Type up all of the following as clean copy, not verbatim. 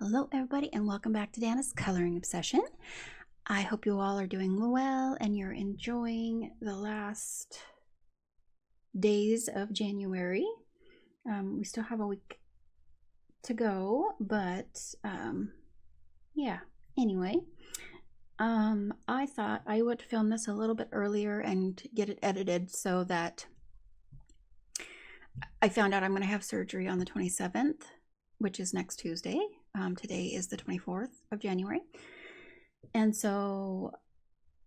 Hello everybody and welcome back to Dana's Coloring Obsession. I hope you all are doing well and you're enjoying the last days of January. We still have a week to go, but yeah, anyway. I thought I would film this a little bit earlier and get it edited so that I found out I'm going to have surgery on the 27th, which is next Tuesday. Today is the 24th of January. And so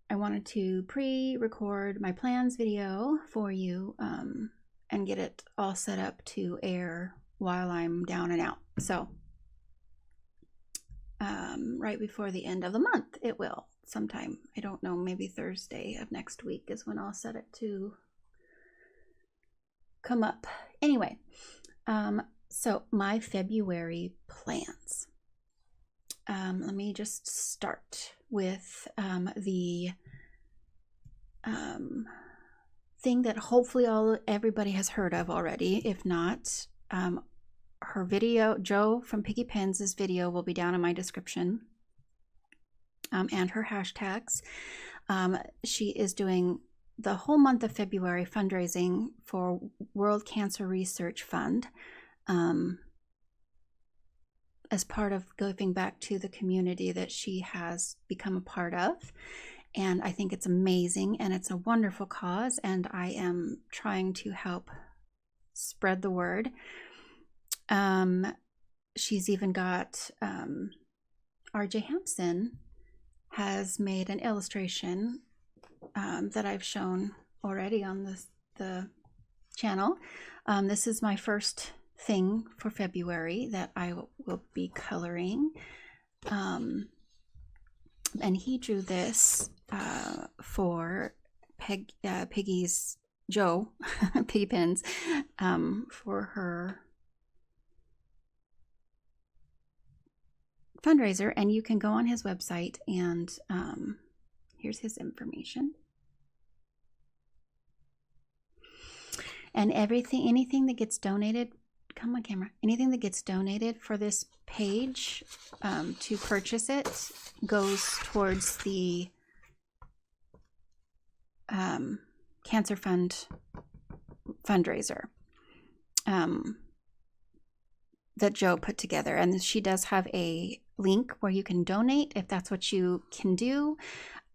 I wanted to pre-record my plans video for you and get it all set up to air while I'm down and out. So right before the end of the month, it will sometime. I don't know, maybe Thursday of next week is when I'll set it to come up. Anyway, so my February plans. Let me just start with the thing that hopefully everybody has heard of already. If not, her video, Jo from Piggy Pens' video, will be down in my description, and her hashtags. She is doing the whole month of February fundraising for World Cancer Research Fund, as part of giving back to the community that she has become a part of. And I think it's amazing and it's a wonderful cause, and I am trying to help spread the word. She's even got RJ Hampson has made an illustration that I've shown already on the channel. This is my first thing for February that I will be coloring. And he drew this for Piggy's Jo Piggy Pens for her fundraiser, and you can go on his website and here's his information. And anything that gets donated, come on camera, anything that gets donated for this page to purchase it goes towards the Cancer Fund fundraiser that Jo put together. And she does have a link where you can donate if that's what you can do.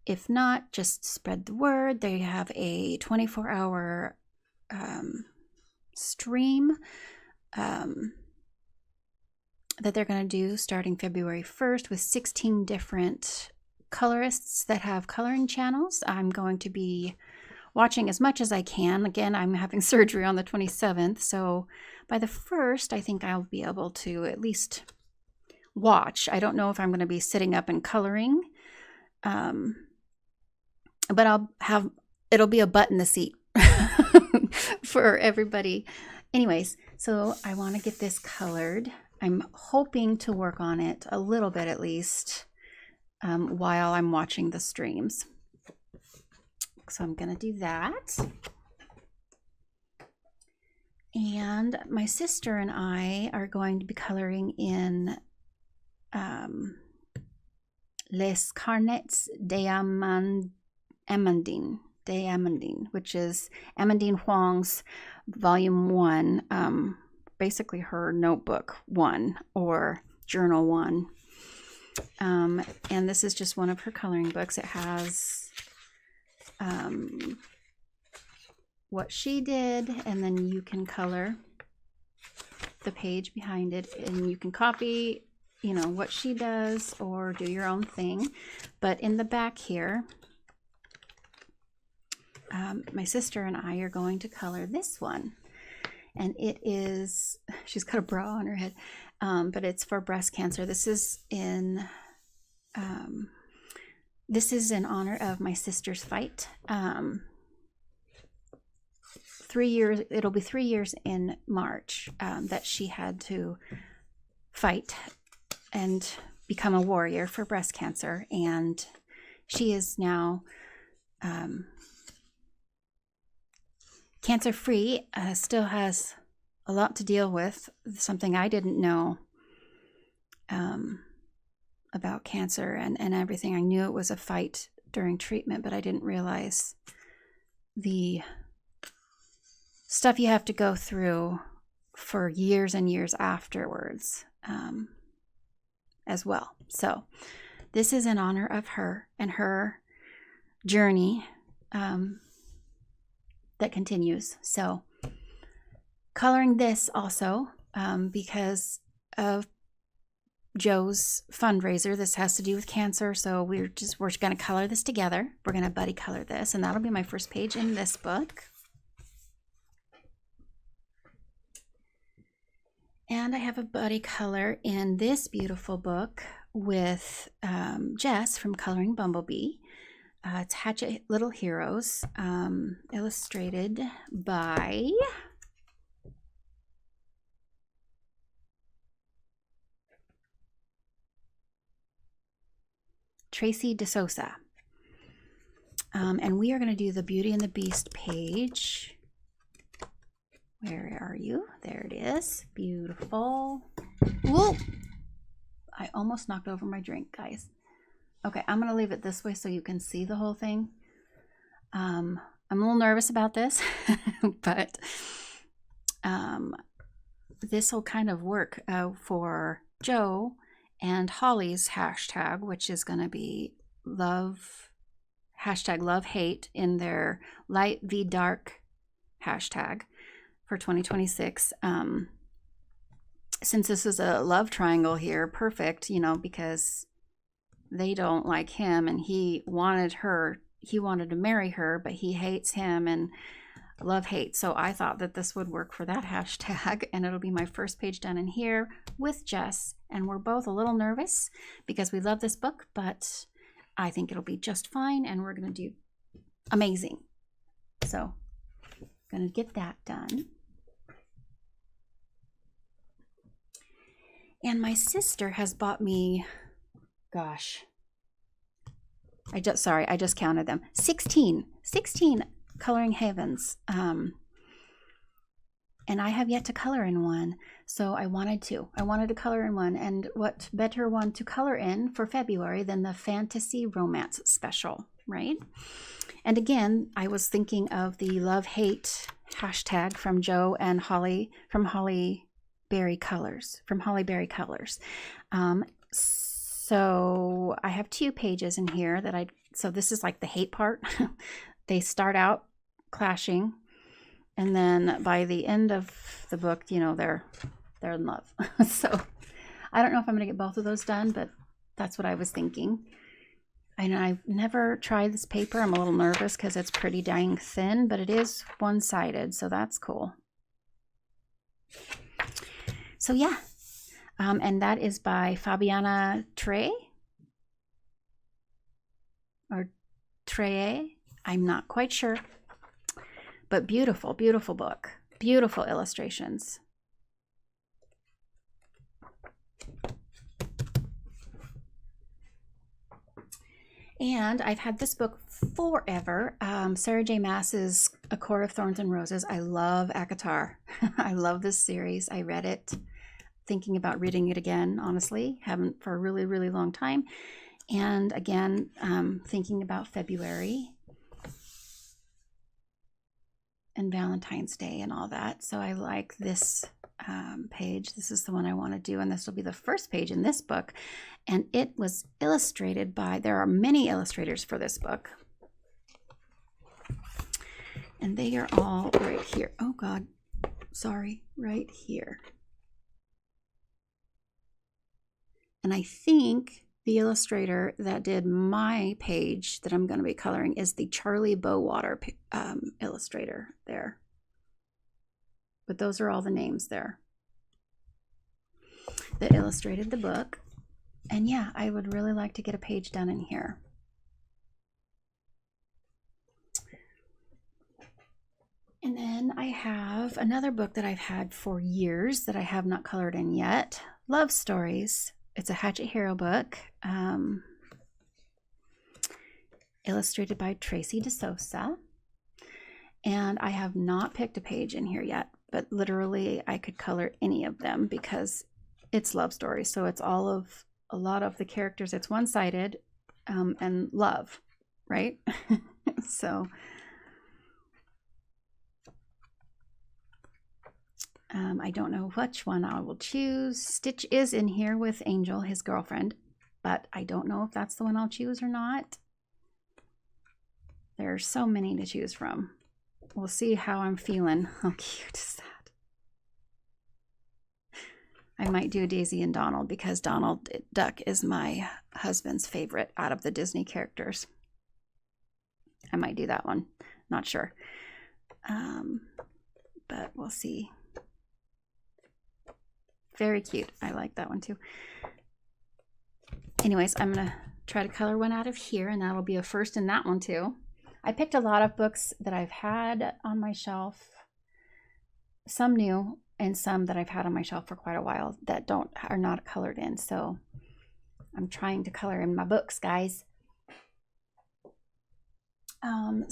If not, just spread the word. They have a 24-hour stream that they're going to do starting February 1st with 16 different colorists that have coloring channels. I'm going to be watching as much as I can. Again, I'm having surgery on the 27th, so by the 1st, I think I'll be able to at least watch. I don't know if I'm going to be sitting up and coloring, but it'll be a butt in the seat for everybody. Anyways, so I want to get this colored. I'm hoping to work on it a little bit at least while I'm watching the streams. So I'm going to do that. And my sister and I are going to be coloring in Les Carnets d'Amandine, which is Amandine Huang's volume 1, basically her notebook 1 or journal 1. And this is just one of her coloring books. It has what she did, and then you can color the page behind it, and you can copy, what she does or do your own thing. But in the back here, my sister and I are going to color this one, and it is, she's got a bra on her head, but it's for breast cancer. This is in honor of my sister's fight. 3 years, it'll be 3 years in March that she had to fight and become a warrior for breast cancer, and she is now cancer-free. Still has a lot to deal with, something I didn't know about cancer and everything. I knew it was a fight during treatment, but I didn't realize the stuff you have to go through for years and years afterwards as well. So this is in honor of her and her journey that continues. So coloring this also because of Joe's fundraiser. This has to do with cancer, so we're going to color this together. We're going to buddy color this, and that'll be my first page in this book. And I have a buddy color in this beautiful book with Jess from Coloring Bumblebee. It's Hatchet Little Heroes, illustrated by Tracy DeSouza. And we are going to do the Beauty and the Beast page. Where are you? There it is. Beautiful. Whoa! I almost knocked over my drink, guys. Okay, I'm going to leave it this way so you can see the whole thing. I'm a little nervous about this, but this will kind of work for Joe and Holly's hashtag, which is going to be hashtag love hate in their light v dark hashtag for 2026. Since this is a love triangle here, perfect, because they don't like him and he wanted to marry her, but he hates him, and love hate. So I thought that this would work for that hashtag, and it'll be my first page done in here with Jess. And we're both a little nervous because we love this book, but I think it'll be just fine, and we're going to do amazing. So going to get that done. And my sister has bought me, gosh, I just counted them. 16 coloring havens. And I have yet to color in one. So I wanted to color in one. And what better one to color in for February than the Fantasy Romance Special, right? And again, I was thinking of the love-hate hashtag from Joe and Holly, from Holly Berry Colors. So I have 2 pages in here so this is like the hate part. They start out clashing, and then by the end of the book, they're in love. So I don't know if I'm going to get both of those done, but that's what I was thinking. And I've never tried this paper. I'm a little nervous because it's pretty dang thin, but it is one-sided, so that's cool. So yeah, and that is by Fabiana Trey, or Treye. I'm not quite sure, but beautiful, beautiful book, beautiful illustrations. And I've had this book forever. Sarah J. Maas's A Court of Thorns and Roses. I love ACOTAR. I love this series. I read it, thinking about reading it again, honestly. Haven't for a really, really long time. And again, thinking about February and Valentine's Day and all that. So I like this page. This is the one I want to do, and this will be the first page in this book. And it was illustrated by, there are many illustrators for this book. And they are all right here. Oh God, sorry, right here. And I think the illustrator that did my page that I'm going to be coloring is the Charlie Bowater illustrator there. But those are all the names there that illustrated the book. And yeah, I would really like to get a page done in here. And then I have another book that I've had for years that I have not colored in yet. Love Stories. It's a Hatchet Hero book, illustrated by Tracy DeSouza. And I have not picked a page in here yet, but literally I could color any of them because it's love stories. So it's all of a lot of the characters. It's one-sided and love, right? So I don't know which one I will choose. Stitch is in here with Angel, his girlfriend, but I don't know if that's the one I'll choose or not. There are so many to choose from. We'll see how I'm feeling. How cute is that? I might do Daisy and Donald because Donald Duck is my husband's favorite out of the Disney characters. I might do that one. Not sure. But we'll see. Very cute. I like that one too. Anyways, I'm going to try to color one out of here, and that'll be a first in that one too. I picked a lot of books that I've had on my shelf. Some new and some that I've had on my shelf for quite a while that are not colored in. So I'm trying to color in my books, guys. And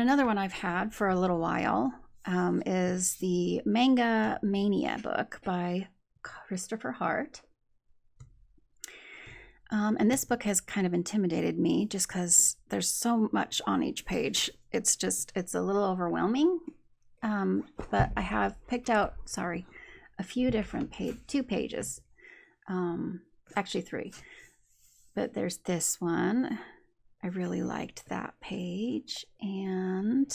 another one I've had for a little while is the Manga Mania book by Christopher Hart. And this book has kind of intimidated me just because there's so much on each page. It's a little overwhelming. But I have picked out, a few different two pages. Actually 3. But there's this one. I really liked that page. And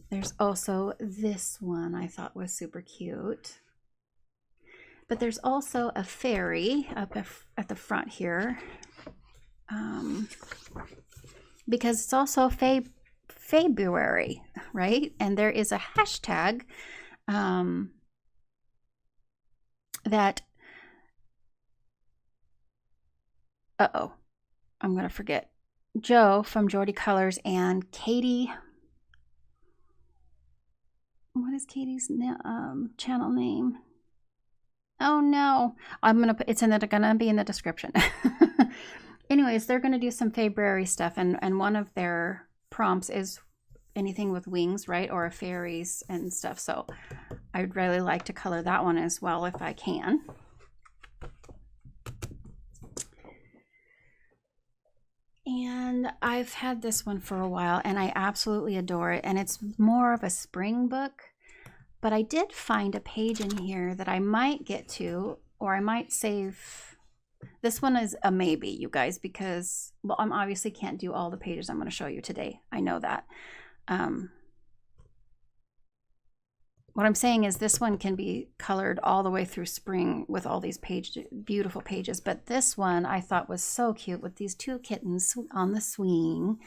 there's also this one I thought was super cute. But there's also a fairy up at the front here. Because it's also February, right? And there is a hashtag that, I'm going to forget. Joe from Jordy Colors and Katie. What is Katie's channel name? Oh no, it's gonna be in the description. Anyways, they're gonna do some February stuff, and one of their prompts is anything with wings, right, or fairies and stuff. So I'd really like to color that one as well if I can. And I've had this one for a while and I absolutely adore it, and it's more of a spring book. But I did find a page in here that I might get to, or I might save. This one is a maybe, you guys, because, well, I obviously can't do all the pages I'm going to show you today. I know that. What I'm saying is this one can be colored all the way through spring with all these beautiful pages. But this one I thought was so cute with these 2 kittens on the swing,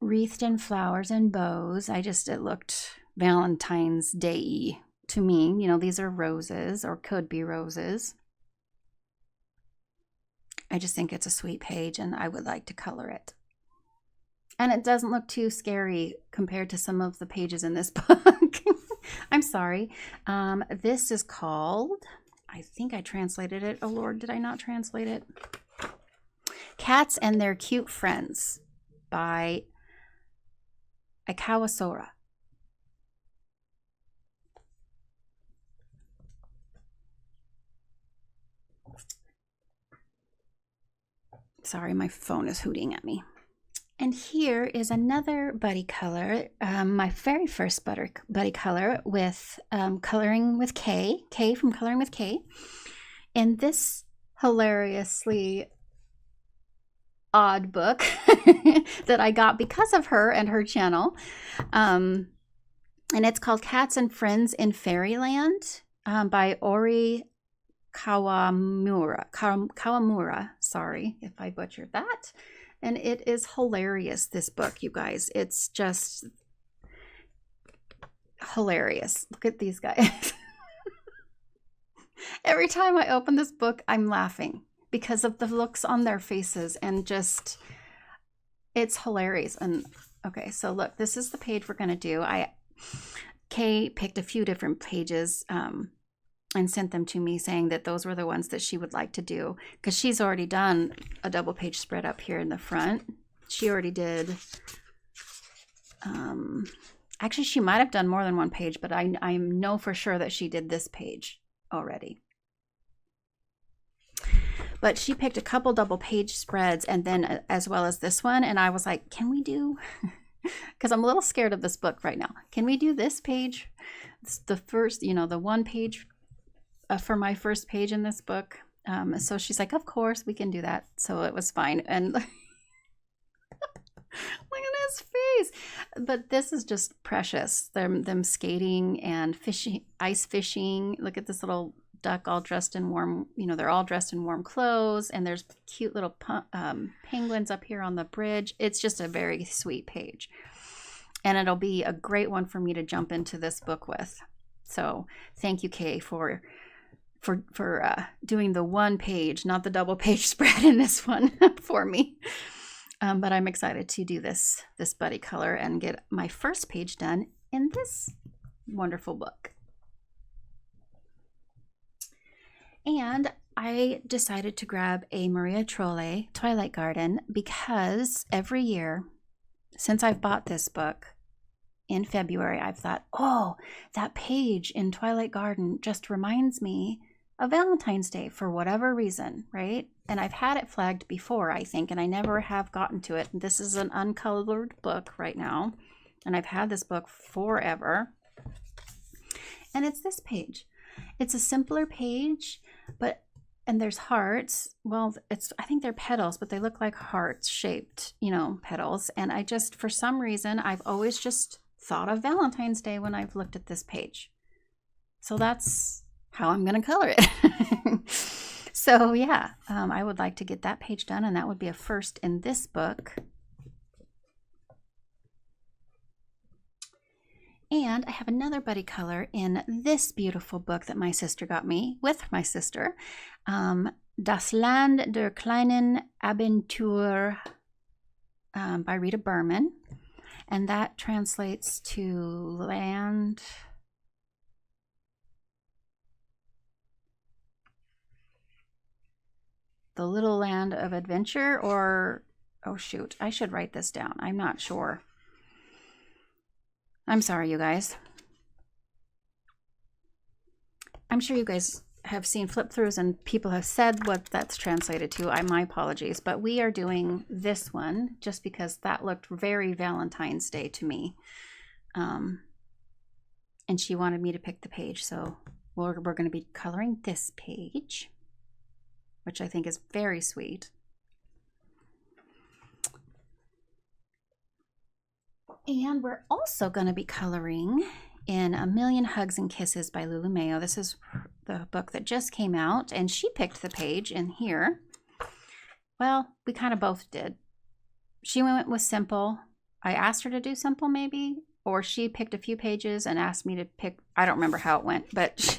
wreathed in flowers and bows. It looked Valentine's Day to me. You know, these are roses, or could be roses. I just think it's a sweet page and I would like to color it. And it doesn't look too scary compared to some of the pages in this book. I'm sorry. This is called, I think I translated it. Oh Lord, did I not translate it? Cats and Their Cute Friends by Akawasora. Sorry, my phone is hooting at me. And here is another buddy color, my very first buddy color with Coloring with Kay from Coloring with Kay. And this hilariously odd book that I got because of her and her channel. And it's called Cats and Friends in Fairyland by Ori Kawamura. Sorry if I butchered that. And it is hilarious, this book, you guys. It's just hilarious. Look at these guys. Every time I open this book, I'm laughing because of the looks on their faces, and just, it's hilarious. And okay, so look, this is the page we're going to do. Kay picked a few different pages and sent them to me saying that those were the ones that she would like to do, because she's already done a double page spread up here in the front. She already did Actually, she might have done more than one page, but I know for sure that she did this page already. But she picked a couple double page spreads, and then as well as this one. And I was like, can we do, because I'm a little scared of this book right now. Can we do this page? It's the first, the one page for my first page in this book. So she's like, of course we can do that. So it was fine. And look at his face. But this is just precious. Them skating and fishing, ice fishing. Look at this little duck all dressed in warm, they're all dressed in warm clothes, and there's cute little penguins up here on the bridge. It's just a very sweet page, and it'll be a great one for me to jump into this book with. So thank you, Kay, for doing the one page, not the double page spread in this one for me. But I'm excited to do this buddy color and get my first page done in this wonderful book. And I decided to grab a Maria Trolle Twilight Garden because every year since I've bought this book in February, I've thought, oh, that page in Twilight Garden just reminds me of Valentine's Day for whatever reason, right? And I've had it flagged before, I think, and I never have gotten to it. This is an uncolored book right now, and I've had this book forever. And it's this page. It's a simpler page, and there's hearts. Well, I think they're petals, but they look like hearts shaped, petals. And I just, for some reason, I've always just thought of Valentine's Day when I've looked at this page. So that's how I'm going to color it. So yeah, I would like to get that page done, and that would be a first in this book. And I have another buddy color in this beautiful book that my sister got me with my sister, Das Land der kleinen Abenteuer by Rita Berman. And that translates to the little land of adventure, or, oh shoot, I should write this down. I'm not sure. I'm sorry, you guys. I'm sure you guys have seen flip-throughs and people have said what that's translated to. My apologies, but we are doing this one just because that looked very Valentine's Day to me. And she wanted me to pick the page, so we're going to be coloring this page, which I think is very sweet. And we're also going to be coloring in A Million Hugs and Kisses by Lulu Mayo. This is the book that just came out, and she picked the page in here. Well, we kind of both did. She went with simple. I asked her to do simple maybe, or she picked a few pages and asked me to pick. I don't remember how it went, but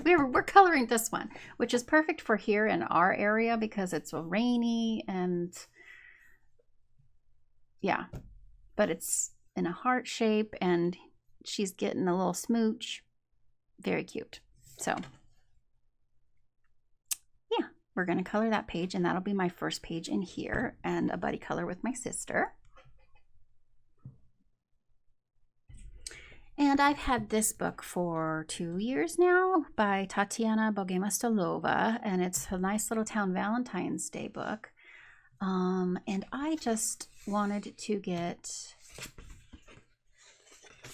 we're coloring this one, which is perfect for here in our area because it's rainy and yeah. But it's in a heart shape, and she's getting a little smooch. Very cute. So yeah, we're going to color that page, and that'll be my first page in here, and a buddy color with my sister. And I've had this book for 2 years now by Tatiana Bogema-Stolova, and it's a nice little town Valentine's Day book. And I just wanted to get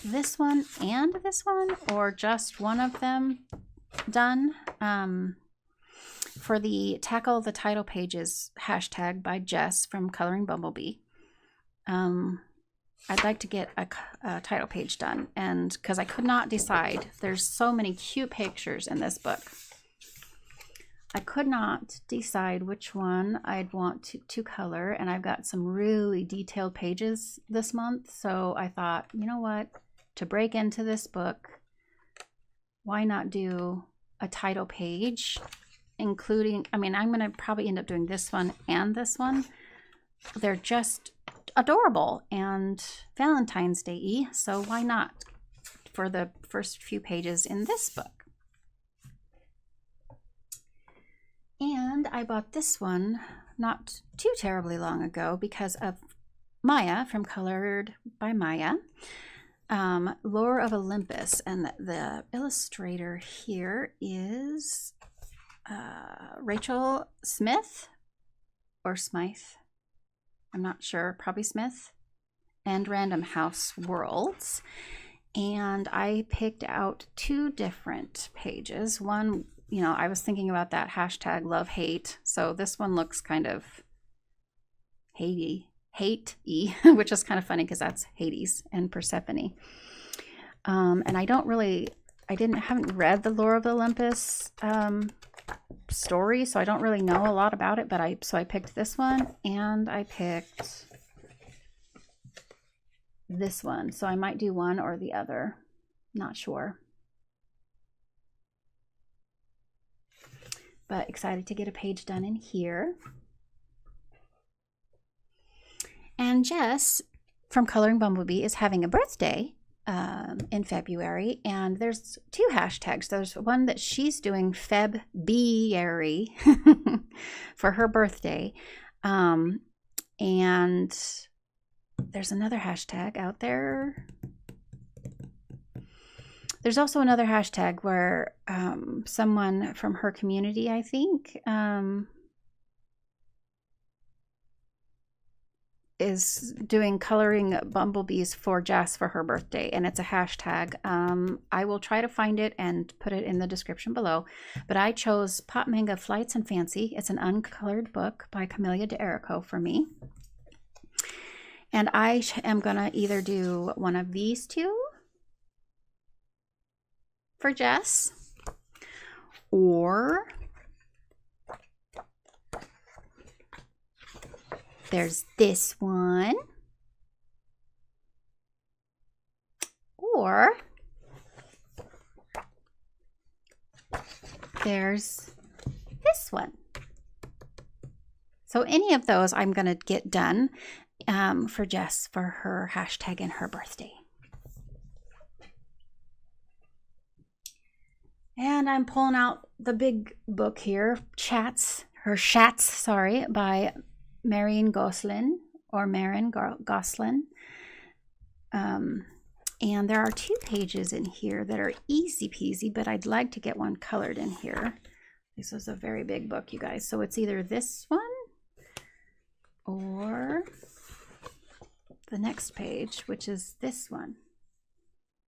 this one and this one, or just one of them done, for the Tackle the Title Pages hashtag by Jess from Coloring Bumblebee. I'd like to get a title page done, and because I could not decide, there's so many cute pictures in this book. I could not decide which one I'd want to color, and I've got some really detailed pages this month, so I thought, you know what, to break into this book, why not do a title page, including, I'm going to probably end up doing this one and this one. They're just adorable and Valentine's Day-y, so why not for the first few pages in this book? And I bought this one not too terribly long ago because of Maya from Colored by Maya. Lore of Olympus, and the illustrator here is Rachel Smith or Smythe. I'm not sure, probably Smith, and Random House Worlds. And I picked out 2 different pages. One, you know, I was thinking about that hashtag love hate. So this one looks kind of hate-y, which is kind of funny because that's Hades and Persephone. And I haven't read the Lore of Olympus story, so I don't really know a lot about it, but I picked this one, and I picked this one, so I might do one or the other, not sure, but excited to get a page done in here. And Jess from Coloring Bumblebee is having a birthday in February, and there's 2 hashtags. There's one that she's doing February for her birthday, and there's another hashtag out there. There's also another hashtag where someone from her community, I think, is doing Coloring Bumblebees for Jess for her birthday, and it's a hashtag. I will try to find it and put it in the description below, but I chose Pop Manga Flights and Fancy. It's an uncolored book by Camellia d'Erico for me, and I am gonna either do one of these 2 for Jess, or there's this one, or there's this one. So any of those I'm going to get done for Jess for her hashtag and her birthday. And I'm pulling out the big book here, Chats by Marion Gosselin or Marin Gosselin. And there are 2 pages in here that are easy peasy, but I'd like to get one colored in here. This is a very big book, you guys. So it's either this one or the next page, which is this one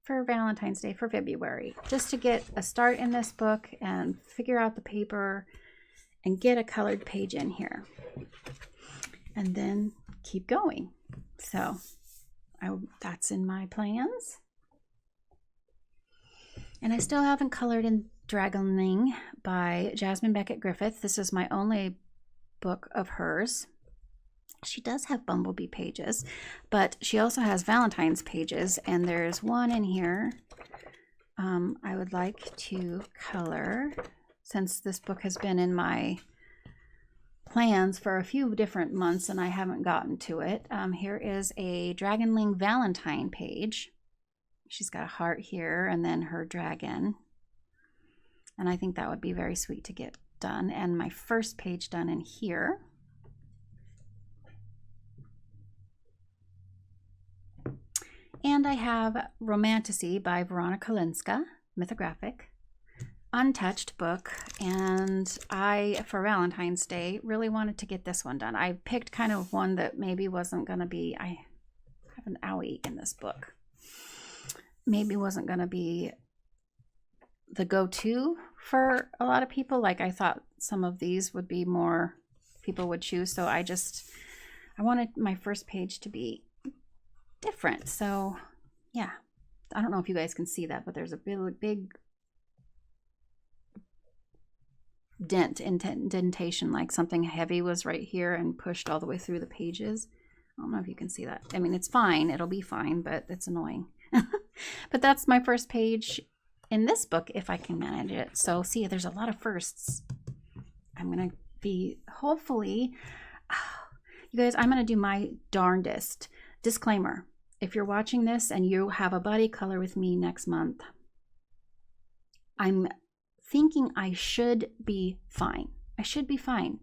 for Valentine's Day for February, just to get a start in this book and figure out the paper and get a colored page in here, and then keep going. So that's in my plans. And I still haven't colored in Dragoning by Jasmine Beckett Griffith. This is my only book of hers. She does have Bumblebee pages, but she also has Valentine's pages, and there's one in here I would like to color, since this book has been in my plans for a few different months and I haven't gotten to it. Here is a Dragonling Valentine page. She's got a heart here and then her dragon, and I think that would be very sweet to get done. And my first page done in here. And I have Romantasy by Veronica Linska, mythographic, untouched book, and I, for Valentine's Day, really wanted to get this one done. I picked kind of one that maybe wasn't going to be, I have an owie in this book, maybe wasn't going to be the go-to for a lot of people. Like, I thought some of these would be more people would choose, so I wanted my first page to be different. So yeah, I don't know if you guys can see that, but there's a big indentation, like something heavy was right here and pushed all the way through the pages. I don't know if you can see that. I mean, it's fine, it'll be fine, but it's annoying. But that's my first page in this book, if I can manage it. So see, there's a lot of firsts. I'm gonna be, hopefully, you guys, I'm gonna do my darndest. Disclaimer, if you're watching this and you have a buddy color with me next month, I'm thinking I should be fine. I should be fine.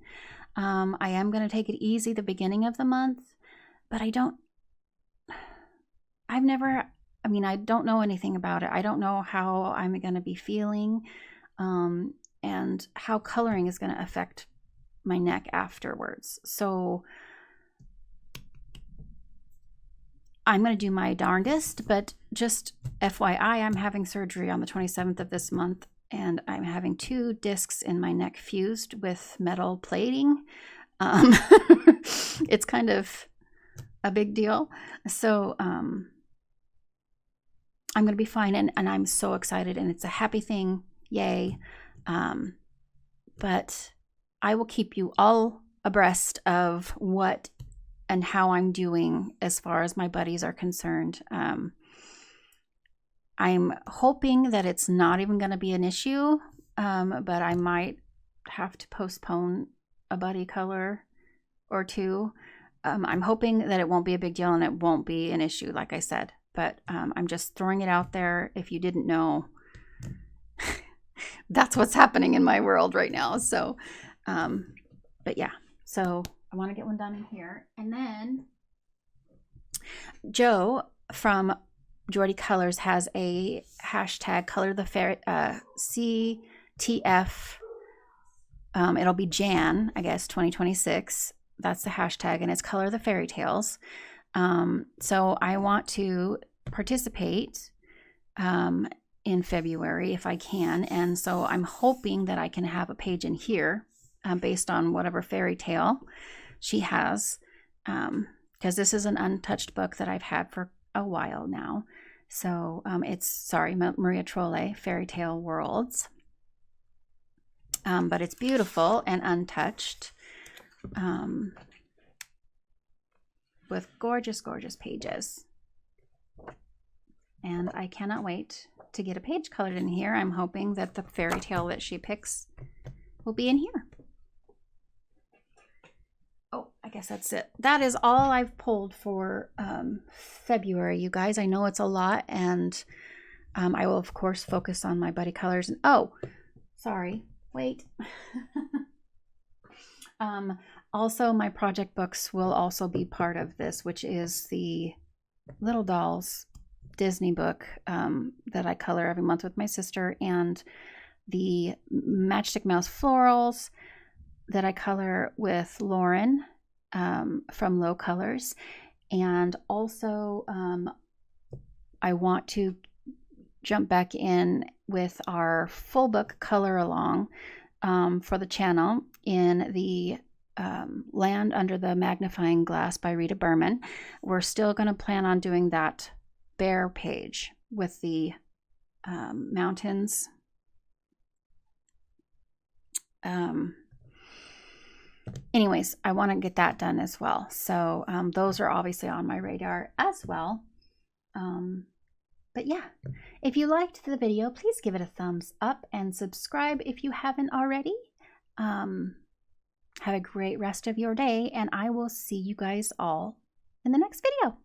I am going to take it easy the beginning of the month, but I've never I mean, I don't know anything about it. I don't know how I'm going to be feeling, and how coloring is going to affect my neck afterwards. So I'm going to do my darndest, but just FYI, I'm having surgery on the 27th of this month, and I'm having 2 discs in my neck fused with metal plating. It's kind of a big deal. So I'm going to be fine, and I'm so excited, and it's a happy thing. Yay. But I will keep you all abreast of what and how I'm doing as far as my buddies are concerned. I'm hoping that it's not even going to be an issue, but I might have to postpone a buddy color or 2. I'm hoping that it won't be a big deal and it won't be an issue, like I said. But I'm just throwing it out there. If you didn't know, that's what's happening in my world right now. So, but yeah, so I want to get one done in here. And then Joe from Jordy Colors has a hashtag color the fairy, CTF. It'll be Jan, I guess, 2026. That's the hashtag, and it's color the fairy tales. So I want to participate in February if I can. And so I'm hoping that I can have a page in here based on whatever fairy tale she has, because this is an untouched book that I've had for a while now. So it's, Maria Trolle, Fairy Tale Worlds. But it's beautiful and untouched, with gorgeous, gorgeous pages. And I cannot wait to get a page colored in here. I'm hoping that the fairy tale that she picks will be in here. Oh, I guess that's it. That is all I've pulled for February, you guys. I know it's a lot, and I will, of course, focus on my buddy colors. And oh, sorry, wait. Also, my project books will also be part of this, which is the Little Dolls Disney book that I color every month with my sister, and the Matchstick Mouse Florals that I color with Lauren from Low Colors. And also I want to jump back in with our full book color along for the channel in the Land Under the Magnifying Glass by Rita Berman. We're still going to plan on doing that bear page with the mountains. Anyways, I want to get that done as well. So those are obviously on my radar as well. But yeah, if you liked the video, please give it a thumbs up and subscribe if you haven't already. Have a great rest of your day, and I will see you guys all in the next video.